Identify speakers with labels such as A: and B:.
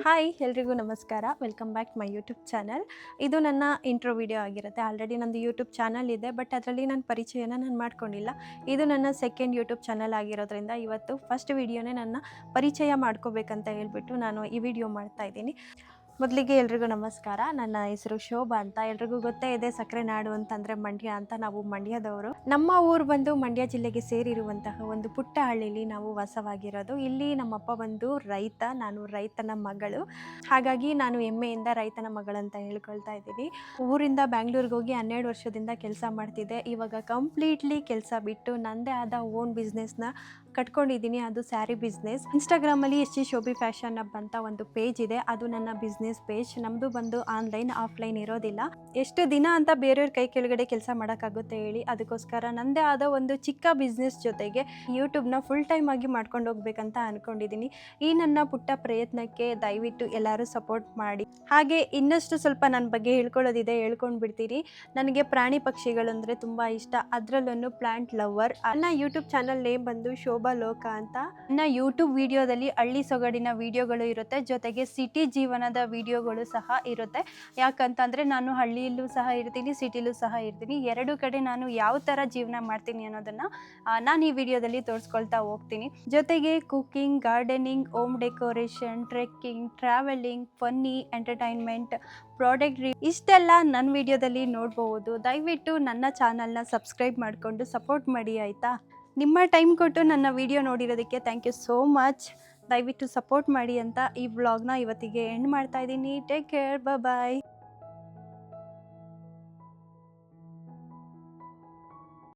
A: Hi ಎಲ್ರಿಗೂ ನಮಸ್ಕಾರ. Welcome back my YouTube channel. ಇದು ನನ್ನ ಇಂಟ್ರೋ ವಿಡಿಯೋ ಆಗಿರುತ್ತೆ. ಆಲ್ರೆಡಿ ನಂದು ಯೂಟ್ಯೂಬ್ ಚಾನಲ್ ಇದೆ, ಬಟ್ ಅದರಲ್ಲಿ ನನ್ನ ಪರಿಚಯನ ನಾನು ಮಾಡ್ಕೊಂಡಿಲ್ಲ. ಇದು ನನ್ನ ಸೆಕೆಂಡ್ ಯೂಟ್ಯೂಬ್ ಚಾನಲ್ ಆಗಿರೋದ್ರಿಂದ ಇವತ್ತು ಫಸ್ಟ್ ವಿಡಿಯೋನೇ ನನ್ನ ಪರಿಚಯ ಮಾಡ್ಕೋಬೇಕಂತ ಹೇಳ್ಬಿಟ್ಟು ನಾನು ಈ ವಿಡಿಯೋ ಮಾಡ್ತಾ ಇದ್ದೀನಿ. ಮೊದಲಿಗೆ ಎಲ್ರಿಗೂ ನಮಸ್ಕಾರ. ನನ್ನ ಹೆಸರು ಶೋಭಾ ಅಂತ. ಎಲ್ರಿಗೂ ಗೊತ್ತೇ ಇದೆ, ಸಕ್ಕರೆ ನಾಡು ಅಂತಂದರೆ ಮಂಡ್ಯ ಅಂತ. ನಾವು ಮಂಡ್ಯದವರು. ನಮ್ಮ ಊರು ಬಂದು ಮಂಡ್ಯ ಜಿಲ್ಲೆಗೆ ಸೇರಿರುವಂತಹ ಒಂದು ಪುಟ್ಟ ಹಳ್ಳಿಲಿ ನಾವು ವಾಸವಾಗಿರೋದು. ಇಲ್ಲಿ ನಮ್ಮಪ್ಪ ಬಂದು ರೈತ, ನಾನು ರೈತನ ಮಗಳು. ಹಾಗಾಗಿ ನಾನು ಹೆಮ್ಮೆಯಿಂದ ರೈತನ ಮಗಳಂತ ಹೇಳ್ಕೊಳ್ತಾ ಇದ್ದೀನಿ. ಊರಿಂದ ಬ್ಯಾಂಗ್ಳೂರಿಗೆ ಹೋಗಿ 12 ವರ್ಷದಿಂದ ಕೆಲಸ ಮಾಡ್ತಿದ್ದೆ. ಇವಾಗ ಕಂಪ್ಲೀಟ್ಲಿ ಕೆಲಸ ಬಿಟ್ಟು ನನ್ನದೇ ಆದ ಓನ್ ಬಿಸ್ನೆಸ್ನ ಕಟ್ಕೊಂಡಿದ್ದೀನಿ. ಅದು ಸ್ಯಾರಿ ಬಿಸ್ನೆಸ್. ಇನ್ಸ್ಟಾಗ್ರಾಮಲ್ಲಿ S G Shobhi fashion hub ಅಂತ ಒಂದು ಪೇಜ್ ಇದೆ. ಅದು ನನ್ನ ಬಿಸ್ನೆಸ್ ಪೇಜ್. ನಮ್ಮದು ಬಂದು ಆನ್ಲೈನ್ ಆಫ್ಲೈನ್ ಇರೋದಿಲ್ಲ. ಎಷ್ಟು ದಿನ ಅಂತ ಬೇರೆಯವ್ರ ಕೈ ಕೆಳಗಡೆ ಕೆಲಸ ಮಾಡೋಕ್ಕಾಗುತ್ತೆ ಹೇಳಿ. ಅದಕ್ಕೋಸ್ಕರ ನನ್ನದೇ ಆದ ಒಂದು ಚಿಕ್ಕ ಬಿಸ್ನೆಸ್ ಜೊತೆಗೆ ಯೂಟ್ಯೂಬ್ನ ಫುಲ್ ಟೈಮ್ ಆಗಿ ಮಾಡ್ಕೊಂಡು ಹೋಗ್ಬೇಕಂತ ಅಂದ್ಕೊಂಡಿದ್ದೀನಿ. ಈ ನನ್ನ ಪುಟ್ಟ ಪ್ರಯತ್ನಕ್ಕೆ ದಯವಿಟ್ಟು ಎಲ್ಲರೂ ಸಪೋರ್ಟ್ ಮಾಡಿ. ಹಾಗೆ ಇನ್ನಷ್ಟು ಸ್ವಲ್ಪ ನನ್ನ ಬಗ್ಗೆ ಹೇಳ್ಕೊಳ್ಳೋದಿದೆ, ಹೇಳ್ಕೊಂಡು ಬಿಡ್ತೀರಿ. ನನಗೆ ಪ್ರಾಣಿ ಪಕ್ಷಿಗಳು ಅಂದರೆ ತುಂಬ ಇಷ್ಟ. ಅದರಲ್ಲೂ ಪ್ಲಾಂಟ್ ಲವರ್. ನನ್ನ ಯೂಟ್ಯೂಬ್ ಚಾನಲ್ ನೇಮ್ ಬಂದು ಶೋಭಾ ಲೋಕ ಅಂತ. ನನ್ನ ಯೂಟ್ಯೂಬ್ ವಿಡಿಯೋದಲ್ಲಿ ಹಳ್ಳಿ ಸೊಗಡಿನ ವಿಡಿಯೋಗಳು ಇರುತ್ತೆ, ಜೊತೆಗೆ ಸಿಟಿ ಜೀವನದ ವಿಡಿಯೋಗಳು ಸಹ ಇರುತ್ತೆ. ಯಾಕಂತಂದರೆ ನಾನು ಹಳ್ಳಿಯಲ್ಲೂ ಸಹ ಇರ್ತೀನಿ, ಸಿಟಿಲೂ ಸಹ ಇರ್ತೀನಿ. ಎರಡು ಕಡೆ ನಾನು ಯಾವ ಥರ ಜೀವನ ಮಾಡ್ತೀನಿ ಅನ್ನೋದನ್ನು ನಾನು ಈ ವಿಡಿಯೋದಲ್ಲಿ ತೋರಿಸ್ಕೊಳ್ತಾ ಹೋಗ್ತೀನಿ. ಜೊತೆಗೆ cooking, gardening, home decoration, trekking, travelling, funny, entertainment, product ಇಷ್ಟೆಲ್ಲ ನನ್ನ ವಿಡಿಯೋದಲ್ಲಿ ನೋಡ್ಬೋದು. ದಯವಿಟ್ಟು ನನ್ನ ಚಾನಲ್ನ ಸಬ್ಸ್ಕ್ರೈಬ್ ಮಾಡಿಕೊಂಡು ಸಪೋರ್ಟ್ ಮಾಡಿ, ಆಯಿತಾ? ನಿಮ್ಮ ಟೈಮ್ ಕೊಟ್ಟು ನನ್ನ ವಿಡಿಯೋ ನೋಡಿರೋದಕ್ಕೆ ಥ್ಯಾಂಕ್ ಯು ಸೋ ಮಚ್. ದಯವಿಟ್ಟು ಸಪೋರ್ಟ್ ಮಾಡಿ ಅಂತ ಈ ವ್ಲಾಗ್ನ ಇವತ್ತಿಗೆ ಎಂಡ್ ಮಾಡ್ತಾ ಇದ್ದೀನಿ. ಟೇಕ್ ಕೇರ್, ಬಾಯ್.